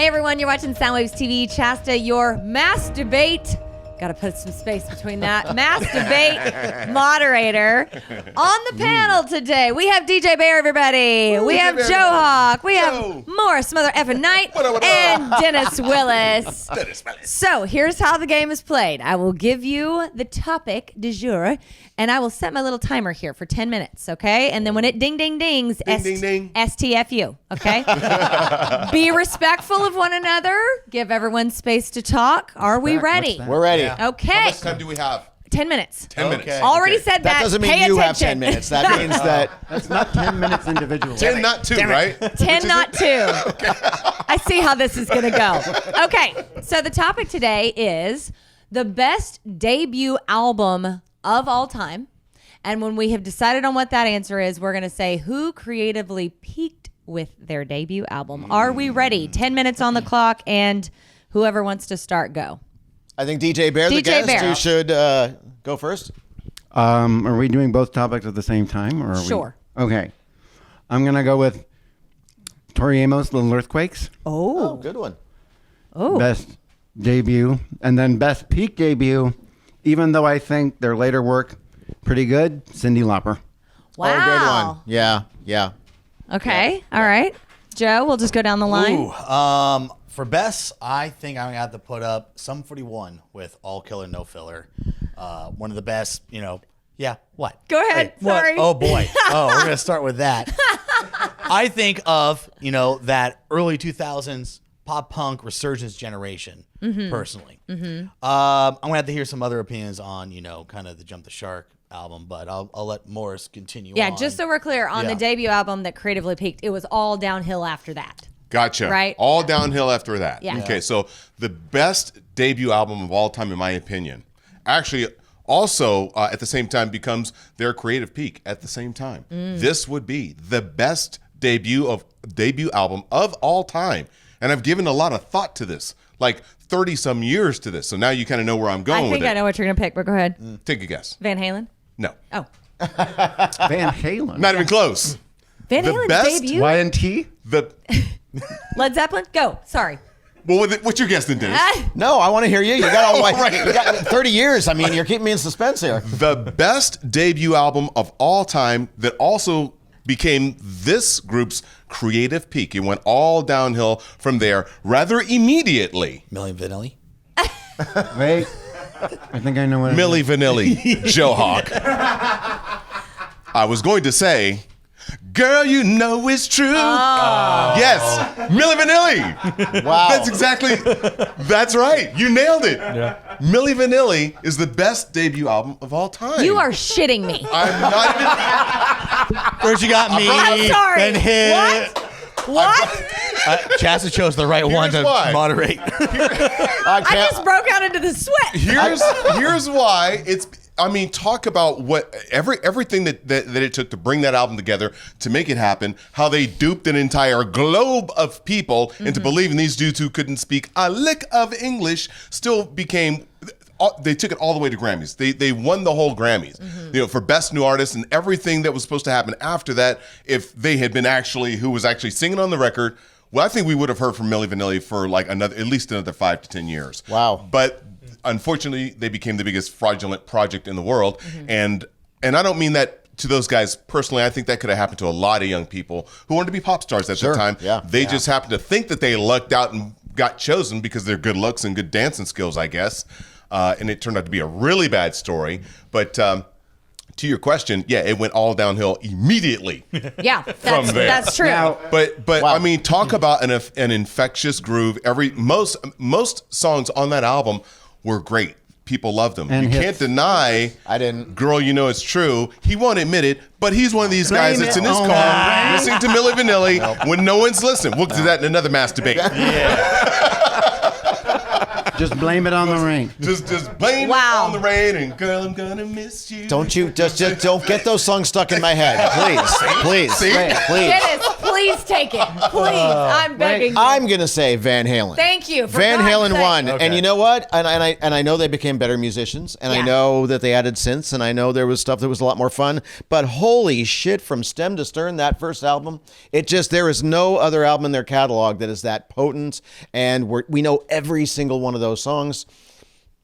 everyone, you're watching Soundwaves TV. Shasta, your mass debate. Got to put some space between that. Mass debate moderator. On the panel today, we have DJ Bear, everybody. We have Joe Hawk. We have Morris Mother Effin' Knight. And Dennis Willis. So here's how the game is played. I will give you the topic du jour, and I will set my little timer here for 10 minutes, okay? And then when it ding, ding, dings, STFU, okay? Be respectful of one another. Give everyone space to talk. Are we ready? We're ready. Okay. How much time do we have? 10 minutes. 10 minutes. Already said that. That doesn't mean Pay you attention. have 10 minutes. That means that... That's not 10 minutes individually. 10, not 2, right? 10, not 2. I see how this is going to go. Okay. So the topic today is the best debut album of all time. And when we have decided on what that answer is, we're going to say who creatively peaked with their debut album. Are we ready? 10 minutes on the clock, and whoever wants to start, go. I think DJ Bear, the guest, who should go first. Are we doing both topics at the same time? Or Sure. Okay. I'm going to go with Tori Amos, Little Earthquakes. Oh, good one. Oh. Best debut. And then best peak debut, even though I think their later work pretty good, Cyndi Lauper. Wow. Oh, good one. Yeah. Okay. All right. Joe, we'll just go down the line. For best, I think I'm going to have to put up Sum 41 with All Killer, No Filler. One of the best, Yeah, what? Go ahead. Hey, what? Sorry. Oh, boy. We're going to start with that. I think of, that early 2000s pop punk resurgence generation, personally. I'm going to have to hear some other opinions on, kind of the Jump the Shark album, but I'll let Morris continue on. Yeah, just so we're clear, on the debut album that creatively peaked, it was all downhill after that. Gotcha. Right? All downhill after that. Yeah. Okay, so the best debut album of all time, in my opinion, actually also at the same time becomes their creative peak at the same time. This would be the best debut album of all time. And I've given a lot of thought to this, like 30 some years to this. So now you kind of know where I'm going with it. I think I know what you're going to pick, but go ahead. Take a guess. Van Halen? No. Oh. Van Halen. Not even close. Van The Halen's best- debut? Y&T? Led Zeppelin? Go. Sorry. Well, what's your guess then, Dennis? No, I want to hear you. You got all Right. You got 30 years. I mean, you're keeping me in suspense here. The best debut album of all time that also became this group's creative peak. It went all downhill from there rather immediately. Milli Vanilli. Wait. I think I know what it is. Milli Vanilli, Joe Hawk. I was going to say, girl, you know it's true. Oh. Yes, Milli Vanilli. Wow. That's right. You nailed it. Yeah. Milli Vanilli is the best debut album of all time. You are shitting me. I'm not even... First you got me. I'm sorry. Then hit. What? Chasta chose the right one to moderate. I just broke out into the sweat. Here's why it's... talk about what everything that it took to bring that album together, to make it happen, how they duped an entire globe of people into believing these dudes who couldn't speak a lick of English still became... They took it all the way to Grammys. They won the whole Grammys, for Best New Artist, and everything that was supposed to happen after that. If they had been who was actually singing on the record, well, I think we would have heard from Milli Vanilli for at least another 5 to 10 years. Wow. But unfortunately, they became the biggest fraudulent project in the world, and I don't mean that to those guys personally. I think that could have happened to a lot of young people who wanted to be pop stars at the time. Yeah. They just happened to think that they lucked out and got chosen because of their good looks and good dancing skills, I guess. And it turned out to be a really bad story. But to your question, yeah, it went all downhill immediately. Yeah, that's true. Now, But Wow. Talk about an infectious groove. Most songs on that album were great. People loved them. And you hits. can't deny. I didn't. Girl, you know it's true. He won't admit it, but he's one of these guys Blame that's it in his on car listening to Milli Vanilli when no one's listening. We'll do that in another mass debate. just blame it on the rain. Just blame it on the rain, and girl, I'm gonna miss you. Don't you just don't get those songs stuck in my head, please. See? Please. Dennis, please take it. Please. I'm begging you. I'm gonna say Van Halen. Thank you. For Van God's Halen sake. won, Okay. and you know what? And I know they became better musicians, and Yeah. I know that they added synths, and I know there was stuff that was a lot more fun. But holy shit, from stem to stern, that first album, there is no other album in their catalog that is that potent, and we know every single one of those songs.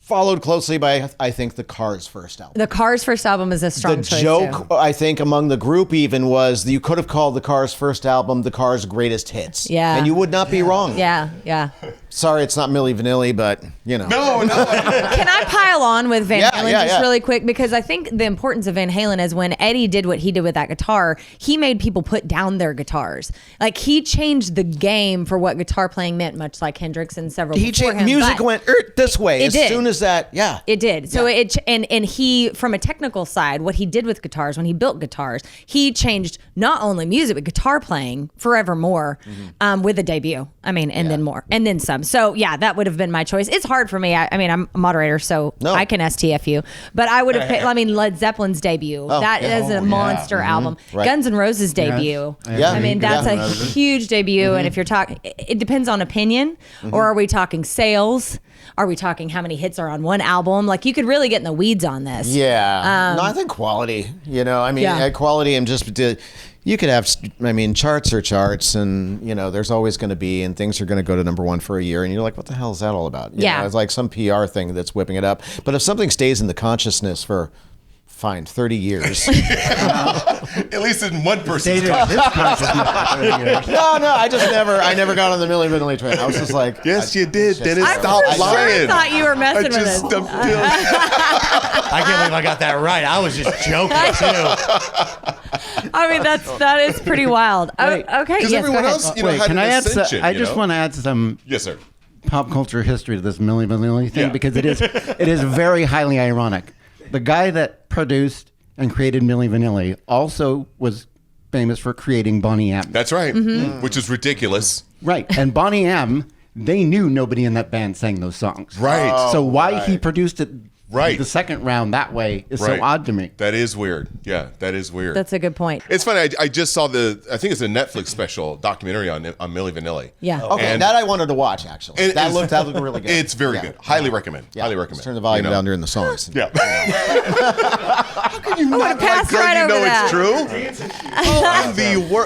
Followed closely by, I think, the Cars' first album. The Cars' first album is a strong The choice, joke, too. I think, among the group even was that you could have called the Cars' first album the Cars' greatest hits. Yeah. And you would not be wrong. Yeah, yeah. Sorry, it's not Milli Vanilli, but, you know. No. Can I pile on with Van Yeah, Halen yeah, just yeah. really quick? Because I think the importance of Van Halen is when Eddie did what he did with that guitar, he made people put down their guitars. Like, he changed the game for what guitar playing meant, much like Hendrix and several before him. Music But went this way It as did. soon as that, yeah. It did. So and he, from a technical side, what he did with guitars when he built guitars, he changed not only music but guitar playing forevermore with a debut. I mean, and then more, and then some. So yeah, that would have been my choice. It's hard for me. I mean, I'm a moderator, so No. I can STF you. But I would have picked. I mean, Led Zeppelin's debut. That yeah. is a monster album. Right. Guns N' Roses debut. Yeah. I mean, that's Yeah. a huge debut. And if you're talking, it depends on opinion, or are we talking sales? Are we talking how many hits are on one album? Like, you could really get in the weeds on this. Yeah. No, I think quality, I mean, Yeah. quality and just, you could have, charts are charts, and, there's always going to be, and things are going to go to number one for a year, and you're like, what the hell is that all about? Yeah. It's like some PR thing that's whipping it up. But if something stays in the consciousness for, 30 years. At least in one person's Dated his consciousness for 30 years. No, I never got on the Milli Vanilli train. I was just like, Yes, you did. Dennis, I'm stop for sure lying. thought you were messing with us. I can't believe I got that right. I was just joking too. I mean, that is pretty wild. Wait. Okay, Because yes, everyone go ahead. else, Wait, had can an I add? ascension, I just want to add some Yes, sir. pop culture history to this Milli Vanilli thing Yeah. because it is very highly ironic. The guy that produced and created Milli Vanilli also was famous for creating Boney M. That's right. Mm-hmm. Which is ridiculous. Right, and Boney M. They knew nobody in that band sang those songs. Right. So why he produced it Right. the second round that way is Right. so odd to me. That is weird. Yeah, that is weird. That's a good point. It's funny. I just saw I think it's a Netflix special documentary on Milli Vanilli. Yeah. okay, And- that I wanted to watch, actually. And That it's- looked really good. It's very Yeah. good. Highly recommend. Yeah. Highly recommend. Just turn the volume down during the songs. Yeah. How can you not passed like right you over know that. it's true?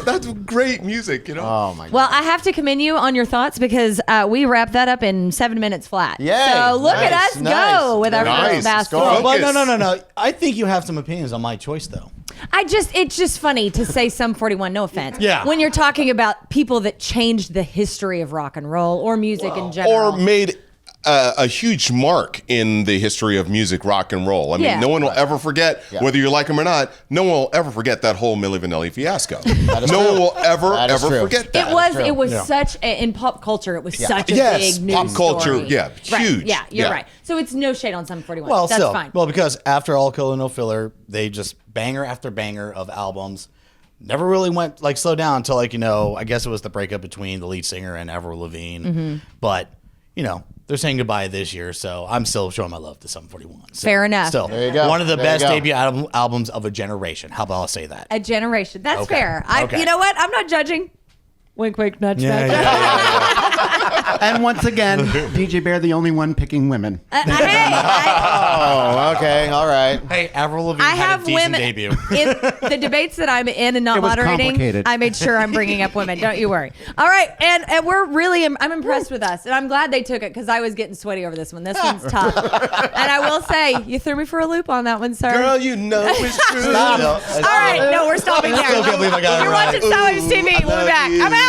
That's great music, Oh, my God. Well, I have to commend you on your thoughts because we wrapped that up in 7 minutes flat. Yay. So look at Nice, us nice. go with our Nice. first fast Go. forward. But Focus. no. I think you have some opinions on my choice, though. It's just funny to say Sum 41, no offense. Yeah. When you're talking about people that changed the history of rock and roll or music in general. Or made a huge mark in the history of music, rock and roll. I mean, Yeah. no one will ever forget, whether you like them or not, no one will ever forget that whole Milli Vanilli fiasco. is No true. one will ever true. forget that. It was such in pop culture. It was such a Yes, big news pop culture, story. yeah, Right. huge. Yeah, you're Yeah. right. So it's no shade on Sum 41. Well, That's still, fine. well, because after All Killer No Filler, they just banger after banger of albums. Never really went slow down until I guess it was the breakup between the lead singer and Avril Lavigne. Mm-hmm. But they're saying goodbye this year, so I'm still showing my love to Sum 41. So, Fair enough. Still, There you go. one of the There you best go. debut albums of a generation. How about I say that? A generation. That's Okay. fair. Okay. You know what? I'm not judging. Wink, wink, nudge, nudge. And once again, DJ Bear, the only one picking women. Hey, Oh, okay. All right. Hey, Avril Lavigne I had have a decent women debut. in the debates that I'm in and not It was moderating. complicated. I made sure I'm bringing up women. Don't you worry. All right, and we're really I'm impressed with us, and I'm glad they took it because I was getting sweaty over this one. This one's tough, and I will say you threw me for a loop on that one, sir. Girl, you know it's true. Stop. All right, no, we're stopping there. still can't believe I got it You're right. watching Soundwaves TV. We'll be back. you. I'm out.